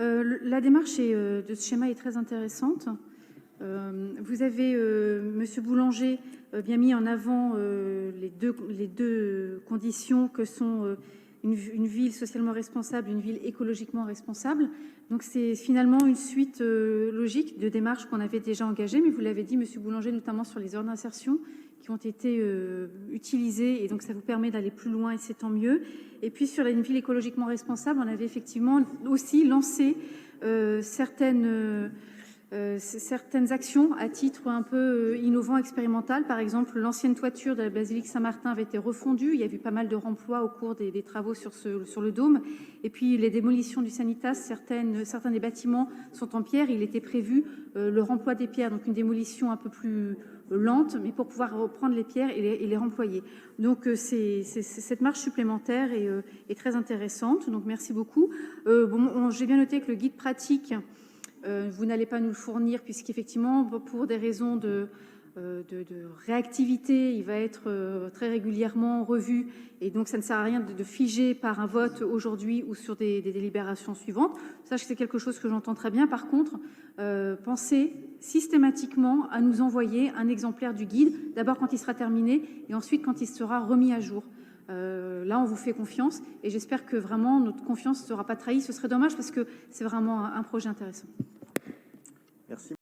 La démarche de ce schéma est très intéressante. Vous avez, Monsieur Boulanger, bien mis en avant les deux conditions que sont une ville socialement responsable, une ville écologiquement responsable. Donc c'est finalement une suite logique de démarches qu'on avait déjà engagées, mais vous l'avez dit, Monsieur Boulanger, notamment sur les heures d'insertion qui ont été utilisées, et donc ça vous permet d'aller plus loin et c'est tant mieux. Et puis sur une ville écologiquement responsable, on avait effectivement aussi lancé certaines actions à titre un peu innovant, expérimental. Par exemple, l'ancienne toiture de la basilique Saint-Martin avait été refondue. Il y a eu pas mal de remplois au cours des travaux sur le dôme. Et puis, les démolitions du Sanitas, certains des bâtiments sont en pierre. Il était prévu le remploi des pierres, donc une démolition un peu plus lente, mais pour pouvoir reprendre les pierres et les remployer. Donc, cette marche supplémentaire est très intéressante. Donc, merci beaucoup. J'ai bien noté que le guide pratique, vous n'allez pas nous le fournir puisqu'effectivement, pour des raisons de réactivité, il va être très régulièrement revu et donc ça ne sert à rien de figer par un vote aujourd'hui ou sur des délibérations suivantes. Ça, c'est quelque chose que j'entends très bien. Par contre, pensez systématiquement à nous envoyer un exemplaire du guide, d'abord quand il sera terminé et ensuite quand il sera remis à jour. Là, on vous fait confiance et j'espère que vraiment notre confiance ne sera pas trahie. Ce serait dommage parce que c'est vraiment un projet intéressant. Merci.